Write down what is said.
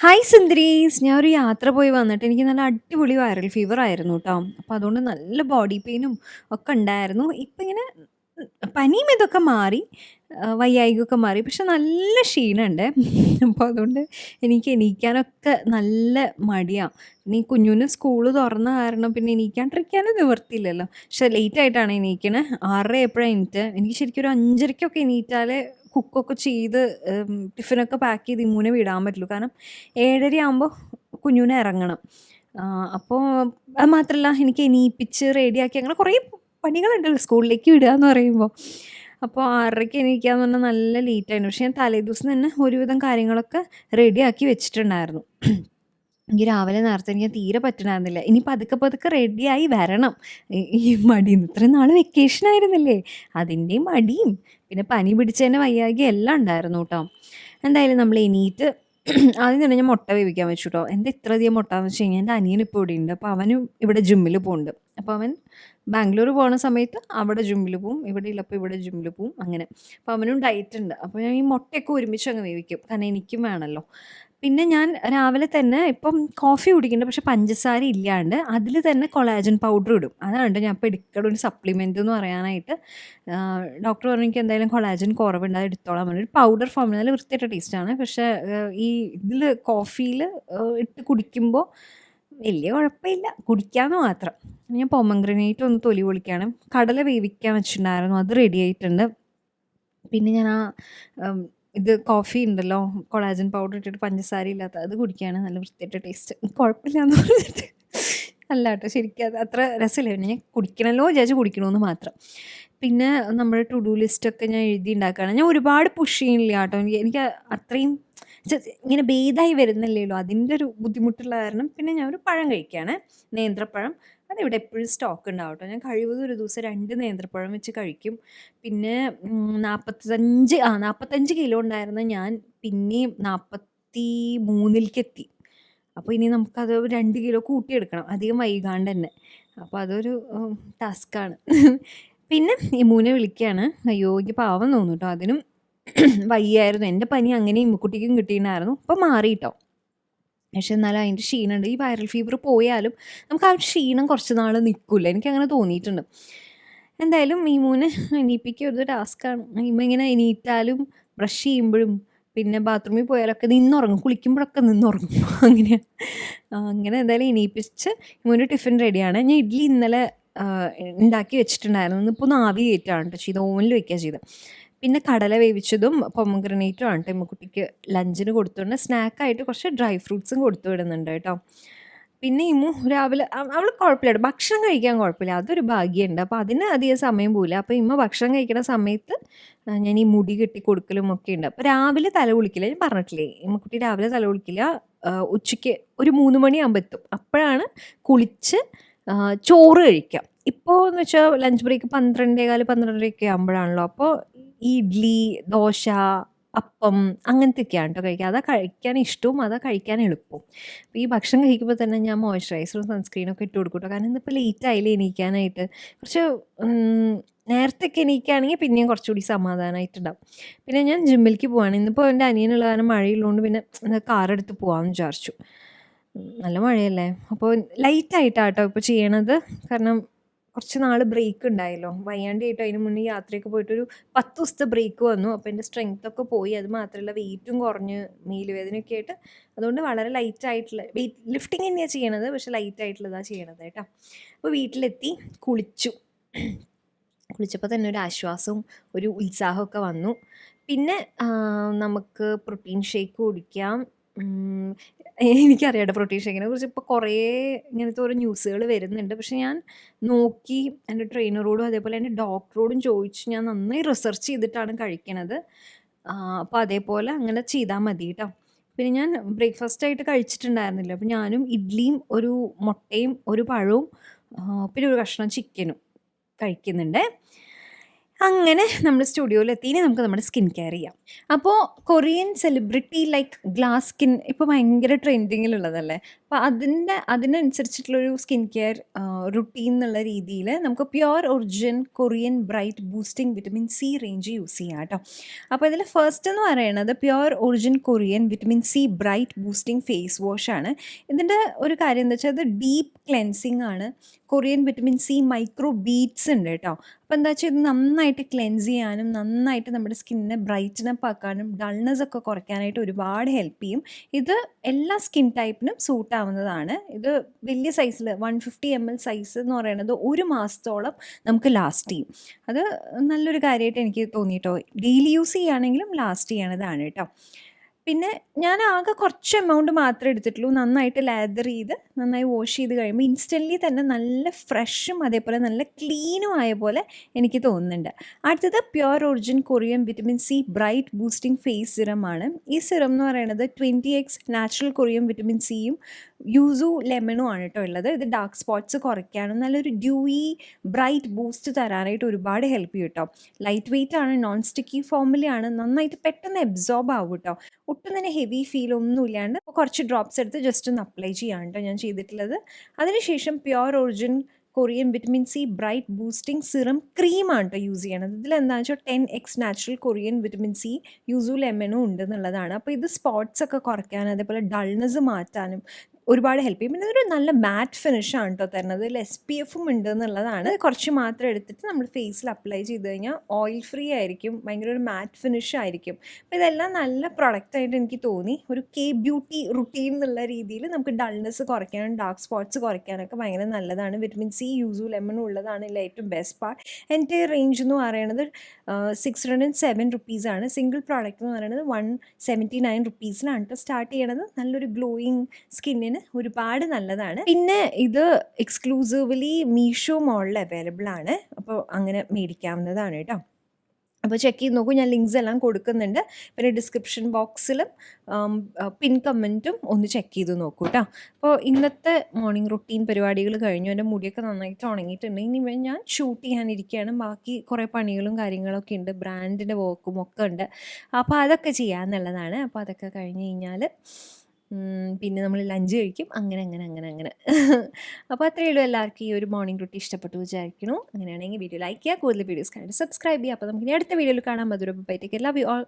Hi സുന്ദരീസ്! ഞാൻ ഒരു യാത്ര പോയി വന്നിട്ട് എനിക്ക് നല്ല അടിപൊളി വൈറൽ ഫീവർ ആയിരുന്നു കേട്ടോ. അപ്പോൾ അതുകൊണ്ട് നല്ല ബോഡി പെയിനും ഒക്കെ ഉണ്ടായിരുന്നു. ഇപ്പം ഇങ്ങനെ പനിയും ഇതൊക്കെ മാറി, വയ്യായ്കയൊക്കെ മാറി. പക്ഷെ നല്ല ക്ഷീണമുണ്ട്. അപ്പോൾ അതുകൊണ്ട് എനിക്ക് എണീക്കാനൊക്കെ നല്ല മടിയാണ്. പിന്നെ ഈ കുഞ്ഞിന് സ്കൂള് തുറന്ന കാരണം പിന്നെ എണീക്കാണ്ടിരിക്കാനും നിവർത്തിയില്ലല്ലോ. പക്ഷെ ലേറ്റ് ആയിട്ടാണ് എണീക്കണേ. 6:30 എപ്പോഴാണ് എണീറ്റത്. എനിക്ക് ശരിക്കും ഒരു 5:30ക്കൊക്കെ എണീറ്റാലേ കുക്കൊക്കെ ചെയ്ത് ടിഫിനൊക്കെ പാക്ക് ചെയ്ത് ഇമ്മൂനെ വിടാൻ പറ്റുള്ളൂ. കാരണം 7:30 ആകുമ്പോൾ കുഞ്ഞൂനെ ഇറങ്ങണം. അപ്പോൾ അത് മാത്രമല്ല എനിക്ക് എണീപ്പിച്ച് റെഡിയാക്കി അങ്ങനെ കുറേ പണികളുണ്ടല്ലോ സ്കൂളിലേക്ക് വിടുക എന്ന് പറയുമ്പോൾ. അപ്പോൾ 6:30ക്ക് എണീക്കുക എന്ന് പറഞ്ഞാൽ നല്ല ലേറ്റായിരുന്നു. പക്ഷേ ഞാൻ തലേദിവസം തന്നെ ഒരുവിധം കാര്യങ്ങളൊക്കെ റെഡിയാക്കി വെച്ചിട്ടുണ്ടായിരുന്നു. എനിക്ക് രാവിലെ നേരത്തെ എനിക്ക് തീരെ പറ്റണമായിരുന്നില്ല. ഇനി പതുക്കെ പതുക്കെ റെഡിയായി വരണം. ഈ മടിന്ന് ഇത്രയും നാൾ വെക്കേഷൻ ആയിരുന്നില്ലേ, അതിൻ്റെയും മടിയും പിന്നെ പനി പിടിച്ചതിൻ്റെ വയ്യായ്കയും എല്ലാം ഉണ്ടായിരുന്നു കേട്ടോ. എന്തായാലും നമ്മൾ എണീറ്റ് ആദ്യം തന്നെ ഞാൻ മുട്ട വേവിക്കാൻ വെച്ചു കേട്ടോ. എന്താ ഇത്രയധികം മുട്ട എന്ന് വെച്ച് കഴിഞ്ഞാൽ എൻ്റെ അനിയൻ ഇപ്പോൾ ഇവിടെ ഉണ്ട്. അപ്പോൾ അവനും ഇവിടെ ജിമ്മിൽ പോകുന്നുണ്ട്. അപ്പോൾ അവൻ ബാംഗ്ലൂർ പോകുന്ന സമയത്ത് അവിടെ ജിമ്മിൽ പോവും, ഇവിടെ ഉള്ളപ്പോൾ ഇവിടെ ജിമ്മിൽ പോവും അങ്ങനെ. അപ്പോൾ അവനും ഡയറ്റ് ഉണ്ട്. അപ്പോൾ ഞാൻ ഈ മുട്ടയൊക്കെ ഒരുമിച്ച് അങ്ങ് വേവിക്കും, കാരണം എനിക്കും വേണമല്ലോ. പിന്നെ ഞാൻ രാവിലെ തന്നെ ഇപ്പം കോഫി കുടിക്കുന്നുണ്ട്, പക്ഷെ പഞ്ചസാര ഇല്ലാണ്ട് അതിൽ തന്നെ കൊളാജൻ പൗഡർ ഇടും. അതാണ് ഞാൻ ഇപ്പോൾ എടുക്കുന്ന ഒരു സപ്ലിമെൻ്റ് എന്ന് പറയാനായിട്ട്. ഡോക്ടർ പറഞ്ഞു എനിക്ക് എന്തായാലും കൊളാജൻ കുറവുണ്ട്, അത് എടുത്തോളാൻ പറഞ്ഞു. ഒരു പൗഡർ ഫോമിൽ നല്ല വൃത്തിയായിട്ട ടേസ്റ്റാണ്. പക്ഷേ ഈ ഇതിൽ കോഫിയിൽ ഇട്ട് കുടിക്കുമ്പോൾ വലിയ കുഴപ്പമില്ല, കുടിക്കാമെന്ന് മാത്രം. ഞാൻ പൊമഗ്രനേറ്റ് ഒന്ന് തൊലി പൊളിക്കുകയാണ്. കടല വേവിക്കാൻ വെച്ചിട്ടുണ്ടായിരുന്നു, അത് റെഡി ആയിട്ടുണ്ട്. പിന്നെ ഞാൻ ഇത് കോഫി ഉണ്ടല്ലോ, കൊളാജൻ പൗഡർ ഇട്ടിട്ട് പഞ്ചസാര ഇല്ലാത്ത അത് കുടിക്കുകയാണ്. നല്ല വൃത്തിയായിട്ട് ടേസ്റ്റ്, കുഴപ്പമില്ലാന്ന് പറഞ്ഞിട്ട് അല്ല കേട്ടോ, ശരിക്കും അത് അത്ര രസമില്ല. പിന്നെ ഞാൻ കുടിക്കണമല്ലോ വിചാരിച്ച് കുടിക്കണമെന്ന് മാത്രം. പിന്നെ നമ്മുടെ ടു ഡു ലിസ്റ്റൊക്കെ ഞാൻ എഴുതി ഉണ്ടാക്കുകയാണ്. ഞാൻ ഒരുപാട് പുഷ് ചെയ്യുന്നില്ല കേട്ടോ. എനിക്ക് അത്രയും ഇങ്ങനെ ഭേദമായി വരുന്നില്ലല്ലോ, അതിൻ്റെ ഒരു ബുദ്ധിമുട്ടുള്ള കാരണം പിന്നെ ഞാൻ ഒരു പഴം കഴിക്കുകയാണ്, നേന്ത്രപ്പഴം. അതിവിടെ എപ്പോഴും സ്റ്റോക്ക് ഉണ്ടാവും കേട്ടോ. ഞാൻ കഴിവതും ഒരു ദിവസം 2 നേന്ത്രപ്പഴം വെച്ച് കഴിക്കും. പിന്നെ 45 കിലോ ഉണ്ടായിരുന്ന ഞാൻ പിന്നെയും 43ലേക്ക് എത്തി. അപ്പോൾ ഇനി നമുക്കത് 2 കിലോ കൂട്ടിയെടുക്കണം, അധികം വൈകാണ്ട് തന്നെ. അപ്പോൾ അതൊരു ടാസ്ക്കാണ്. പിന്നെ ഇമ്മൂനെ വിളിക്കുകയാണ്. അയ്യോ എനിക്ക് പാവം തോന്നും കേട്ടോ, അതിനും വയ്യായിരുന്നു. എൻ്റെ പനി അങ്ങനെ ഇമ്മുക്കുട്ടിക്കും കിട്ടിയിട്ടുണ്ടായിരുന്നു. ഇപ്പോൾ മാറി കേട്ടോ. പക്ഷെ എന്നാലും അതിൻ്റെ ക്ഷീണമുണ്ട്. ഈ വൈറൽ ഫീവർ പോയാലും നമുക്ക് ആ ഒരു ക്ഷീണം കുറച്ച് നാൾ നിൽക്കില്ല, എനിക്കങ്ങനെ തോന്നിയിട്ടുണ്ട്. എന്തായാലും മീമൂനെ എണീപ്പിക്കുക ഒരു ടാസ്ക്കാണ്. ഇമ്മ ഇങ്ങനെ എണീറ്റാലും ബ്രഷ് ചെയ്യുമ്പോഴും പിന്നെ ബാത്റൂമിൽ പോയാലൊക്കെ നിന്നുറങ്ങും, കുളിക്കുമ്പോഴൊക്കെ നിന്നുറങ്ങും. അങ്ങനെയാണ്. അങ്ങനെ എന്തായാലും എണീപ്പിച്ച് ഇമ്മൂൻ്റെ ടിഫിൻ റെഡിയാണ്. ഞാൻ ഇഡ്ഡലി ഇന്നലെ ഉണ്ടാക്കി വെച്ചിട്ടുണ്ടായിരുന്നു. ഇന്നിപ്പോൾ ഒന്ന് ആവി കയറ്റുകയാണ് കേട്ടോ ചെയ്ത്, ഓവനിൽ വയ്ക്കുക ചെയ്തത്. പിന്നെ കടല വേവിച്ചതും പൊമഗ്രനേറ്റും ആണ് കേട്ടോ ഇമ്മക്കുട്ടിക്ക് ലഞ്ചിന് കൊടുത്തുകൊണ്ട്. സ്നാക്കായിട്ട് കുറച്ച് ഡ്രൈ ഫ്രൂട്ട്സും കൊടുത്തു വിടുന്നുണ്ട് കേട്ടോ. പിന്നെ ഇമ്മു രാവിലെ അവൾ കുഴപ്പമില്ല, ഭക്ഷണം കഴിക്കാൻ കുഴപ്പമില്ല, അതൊരു ഭാഗ്യമുണ്ട്. അപ്പോൾ അതിന് അധികം സമയം പോവില്ല. അപ്പോൾ ഇമ്മ ഭക്ഷണം കഴിക്കുന്ന സമയത്ത് ഞാൻ ഈ മുടി കെട്ടി കൊടുക്കലും ഒക്കെ ഉണ്ട്. അപ്പോൾ രാവിലെ തല കുളിക്കില്ല, ഞാൻ പറഞ്ഞിട്ടില്ലേ ഇമ്മക്കുട്ടി രാവിലെ തല കുളിക്കില്ല. ഉച്ചയ്ക്ക് ഒരു 3 മണിയാകുമ്പോൾ എത്തും, അപ്പോഴാണ് കുളിച്ച് ചോറ് കഴിക്കുക. ഇപ്പോൾ എന്ന് വെച്ചാൽ ലഞ്ച് ബ്രേക്ക് 12:15 12:30 ആകുമ്പോഴാണല്ലോ. അപ്പോൾ ഈ ഇഡ്ഡലി, ദോശ, അപ്പം അങ്ങനത്തെയൊക്കെയാണ് കേട്ടോ കഴിക്കുക. അതാ കഴിക്കാൻ ഇഷ്ടവും അതാ കഴിക്കാൻ എളുപ്പവും. അപ്പോൾ ഈ ഭക്ഷണം കഴിക്കുമ്പോൾ തന്നെ ഞാൻ മോയ്സ്ചറൈസറും സൺസ്ക്രീനൊക്കെ ഇട്ട് കൊടുക്കും കേട്ടോ. കാരണം ഇന്നിപ്പോൾ ലേറ്റ് ആയില്ലേ എണീക്കാനായിട്ട്. കുറച്ച് നേരത്തെയൊക്കെ എണീക്കുകയാണെങ്കിൽ പിന്നെയും കുറച്ചുകൂടി സമാധാനമായിട്ടുണ്ടാവും. പിന്നെ ഞാൻ ജിമ്മിലേക്ക് പോവാണ്. ഇന്നിപ്പോൾ എൻ്റെ അനിയനുള്ള കാരണം മഴയുള്ളതുകൊണ്ട് പിന്നെ കാറെടുത്ത് പോകാമെന്ന് വിചാരിച്ചു. നല്ല മഴയല്ലേ, അപ്പോൾ ലൈറ്റായിട്ടാണ് കേട്ടോ ഇപ്പോൾ ചെയ്യണത്. കാരണം കുറച്ച് നാൾ ബ്രേക്ക് ഉണ്ടായല്ലോ, വയ്യാണ്ടായിട്ട്. അതിന് മുന്നേ യാത്രയൊക്കെ പോയിട്ടൊരു 10 ദിവസത്തെ ബ്രേക്ക് വന്നു. അപ്പോൾ എൻ്റെ സ്ട്രെങ്ത്തൊക്കെ പോയി. അത് മാത്രമല്ല വെയിറ്റും കുറഞ്ഞ്, മേലുവേദനയൊക്കെ ആയിട്ട്. അതുകൊണ്ട് വളരെ ലൈറ്റായിട്ടുള്ള വെയിറ്റ് ലിഫ്റ്റിംഗ് തന്നെയാണ് ചെയ്യണത്, പക്ഷേ ലൈറ്റായിട്ടുള്ളതാണ് ചെയ്യണത് കേട്ടോ. അപ്പോൾ വീട്ടിലെത്തി കുളിച്ചപ്പോൾ തന്നെ ഒരു ആശ്വാസവും ഒരു ഉത്സാഹമൊക്കെ വന്നു. പിന്നെ നമുക്ക് പ്രോട്ടീൻ ഷേക്ക് കുടിക്കാം. എനിക്കറിയാട്ടോ പ്രോട്ടീൻ ഷേക്കിനെ കുറിച്ച് ഇപ്പോൾ കുറേ ഇങ്ങനത്തെ ഓരോ ന്യൂസുകൾ വരുന്നുണ്ട്. പക്ഷെ ഞാൻ നോക്കി എൻ്റെ ട്രെയിനറോടും അതേപോലെ എൻ്റെ ഡോക്ടറോടും ചോദിച്ച് ഞാൻ നന്നായി റിസർച്ച് ചെയ്തിട്ടാണ് കഴിക്കണത്. അപ്പോൾ അതേപോലെ അങ്ങനെ ചെയ്താൽ മതി കേട്ടോ. പിന്നെ ഞാൻ ബ്രേക്ക്ഫാസ്റ്റായിട്ട് കഴിച്ചിട്ടുണ്ടായിരുന്നില്ല. അപ്പോൾ ഞാനും ഇഡ്ഡലിയും ഒരു മുട്ടയും ഒരു പഴവും പിന്നെ ഒരു കഷ്ണം ചിക്കനും കഴിക്കുന്നുണ്ട്. അങ്ങനെ നമ്മൾ സ്റ്റുഡിയോയിലെത്തി. ഇനി നമുക്ക് നമ്മുടെ സ്കിൻ കെയർ ചെയ്യാം. അപ്പോൾ Korean celebrity like glass skin ഇപ്പോൾ ഭയങ്കര ട്രെൻഡിങ്ങിലുള്ളതല്ലേ. അപ്പോൾ അതിനനുസരിച്ചിട്ടുള്ളൊരു സ്കിൻ കെയർ റുട്ടീൻ എന്നുള്ള രീതിയിൽ നമുക്ക് pure origin Korean bright boosting vitamin C range use ചെയ്യാം കേട്ടോ. അപ്പോൾ ഇതിൽ ഫസ്റ്റ് എന്ന് പറയുന്നത് pure origin Korean vitamin C bright boosting face വാഷാണ്. ഇതിൻ്റെ ഒരു കാര്യം എന്താ വെച്ചാൽ അത് ഡീപ്പ് ക്ലെൻസിങ് ആണ്. Korean vitamin C micro beads ഉണ്ട് കേട്ടോ. അപ്പോൾ എന്താ വെച്ചാൽ ഇത് നന്നായിട്ട് ക്ലെൻസ് ചെയ്യാനും നന്നായിട്ട് നമ്മുടെ സ്കിന്നിനെ ബ്രൈറ്റനപ്പ് ആക്കാനും ഡൾനെസ് ഒക്കെ കുറയ്ക്കാനായിട്ട് ഒരുപാട് ഹെൽപ്പ് ചെയ്യും. ഇത് എല്ലാ സ്കിൻ ടൈപ്പിനും സൂട്ട് ആവുന്നതാണ്. ഇത് വലിയ സൈസിൽ 150 ml സൈസ് എന്ന് പറയുന്നത് 1 മാസത്തോളം നമുക്ക് ലാസ്റ്റ് ചെയ്യും. അത് നല്ലൊരു കാര്യമായിട്ട് എനിക്ക് തോന്നിയിട്ടോ. ഡെയിലി യൂസ് ചെയ്യുകയാണെങ്കിലും ലാസ്റ്റ് ചെയ്യണതാണ് കേട്ടോ. പിന്നെ ഞാൻ ആകെ കുറച്ച് എമൗണ്ട് മാത്രമേ എടുത്തിട്ടുള്ളൂ. നന്നായിട്ട് ലാദർ ചെയ്ത് നന്നായി വാഷ് ചെയ്ത് കഴിയുമ്പോൾ ഇൻസ്റ്റൻ്റ്ലി തന്നെ നല്ല ഫ്രഷും അതേപോലെ നല്ല ക്ലീനും ആയ പോലെ എനിക്ക് തോന്നുന്നുണ്ട്. അടുത്തത് pure origin Korean vitamin C bright boosting face സിറമാണ്. ഈ സിറം എന്ന് പറയുന്നത് 20x നാച്ചുറൽ കൊറിയൻ വിറ്റമിൻ സിയും യൂസു ലെമണും ആണ് കേട്ടോ ഉള്ളത്. ഇത് ഡാർക്ക് സ്പോട്ട്സ് കുറയ്ക്കാനും നല്ലൊരു ഡ്യൂയി ബ്രൈറ്റ് ബൂസ്റ്റ് തരാനായിട്ട് ഒരുപാട് ഹെൽപ്പ് ചെയ്യും കേട്ടോ. ലൈറ്റ് വെയ്റ്റ് ആണ്, നോൺ സ്റ്റിക്കി ഫോമിലാണ്, നന്നായിട്ട് പെട്ടെന്ന് അബ്സോർബ് ആവും കേട്ടോ. ഒട്ടും തന്നെ ഹെവി ഫീൽ ഒന്നും ഇല്ലാണ്ട് കുറച്ച് ഡ്രോപ്സ് എടുത്ത് ജസ്റ്റ് ഒന്ന് അപ്ലൈ ചെയ്യാൻ കേട്ടോ ഞാൻ ചെയ്തിട്ടുള്ളത്. അതിനുശേഷം pure origin Korean vitamin C bright boosting serum ക്രീമാണ് കേട്ടോ യൂസ് ചെയ്യണത്. ഇതിലെന്താണെന്ന് വെച്ചാൽ 10x natural Korean vitamin C yuzu ലെമണും ഉണ്ടെന്നുള്ളതാണ്. അപ്പോൾ ഇത് സ്പോട്ട്സ് ഒക്കെ കുറയ്ക്കാനും അതേപോലെ ഡൾനെസ് മാറ്റാനും ഒരുപാട് ഹെൽപ്പ് ചെയ്യും. പിന്നെ ഇതൊരു നല്ല മാറ്റ് ഫിനിഷാണ് കേട്ടോ തരുന്നത്. ഇതിൽ SPF ഉണ്ട് എന്നുള്ളതാണ്. കുറച്ച് മാത്രം എടുത്തിട്ട് നമ്മൾ ഫേസിൽ അപ്ലൈ ചെയ്ത് കഴിഞ്ഞാൽ ഓയിൽ ഫ്രീ ആയിരിക്കും, ഭയങ്കര ഒരു മാറ്റ് ഫിനിഷ് ആയിരിക്കും. അപ്പോൾ ഇതെല്ലാം നല്ല പ്രൊഡക്റ്റായിട്ട് എനിക്ക് തോന്നി. ഒരു ബ്യൂട്ടി റുട്ടീൻ എന്നുള്ള രീതിയിൽ നമുക്ക് ഡൾനെസ് കുറയ്ക്കാനും ഡാർക്ക് സ്പോട്ട്സ് കുറയ്ക്കാനൊക്കെ ഭയങ്കര നല്ലതാണ്. വിറ്റമിൻ സി യൂസു ലെമണും ഉള്ളതാണ് ഇതിൽ ഏറ്റവും ബെസ്റ്റ് പാർട്ട്. എൻ്റെ റേഞ്ച് എന്ന് പറയുന്നത് 607 റുപ്പീസാണ്. സിംഗിൾ പ്രോഡക്റ്റ് എന്ന് പറയുന്നത് 179 റുപ്പീസിലാണ് കേട്ടോ സ്റ്റാർട്ട് ചെയ്യണത്. നല്ലൊരു ഗ്ലോയിങ് സ്കിന്നിന് ഒരുപാട് നല്ലതാണ്. പിന്നെ ഇത് എക്സ്ക്ലൂസീവ്ലി മീഷോ മോളിൽ അവൈലബിൾ ആണ്. അപ്പോൾ അങ്ങനെ മേടിക്കാവുന്നതാണ് കേട്ടോ. അപ്പോൾ ചെക്ക് ചെയ്ത് നോക്കൂ. ഞാൻ ലിങ്ക്സ് എല്ലാം കൊടുക്കുന്നുണ്ട്. പിന്നെ ഡിസ്ക്രിപ്ഷൻ ബോക്സിലും പിൻ കമൻറ്റും ഒന്ന് ചെക്ക് ചെയ്ത് നോക്കൂ കേട്ടോ. അപ്പോൾ ഇന്നത്തെ മോർണിംഗ് റുട്ടീൻ പരിപാടികൾ കഴിഞ്ഞു. എൻ്റെ മുടിയൊക്കെ നന്നായിട്ട് ഉണങ്ങിയിട്ടുണ്ട്. ഇനി ഞാൻ ഷൂട്ട് ചെയ്യാനിരിക്കുകയാണ്. ബാക്കി കുറേ പണികളും കാര്യങ്ങളൊക്കെ ഉണ്ട്, ബ്രാൻഡിൻ്റെ വർക്കും ഒക്കെ ഉണ്ട്. അപ്പോൾ അതൊക്കെ ചെയ്യാമെന്നുള്ളതാണ്. അപ്പോൾ അതൊക്കെ കഴിഞ്ഞ് കഴിഞ്ഞാൽ പിന്നെ നമ്മൾ ലഞ്ച് കഴിക്കും. അങ്ങനെ അപ്പോൾ അത്രയേ ഉള്ളൂ. എല്ലാവർക്കും ഈ ഒരു മോർണിംഗ് റുട്ടീൻ ഇഷ്ടപ്പെട്ടു വിചാരിക്കുന്നു. അങ്ങനെയാണെങ്കിൽ വീഡിയോ ലൈക്ക് ചെയ്യുക, കൂടുതൽ വീഡിയോസ് കണ്ടിട്ട് സബ്സ്ക്രൈബ് ചെയ്യുക. അപ്പോൾ നമുക്ക് ഇനി അടുത്ത വീഡിയോയിൽ കാണാൻ. Madhura bye. Take care. Love you all.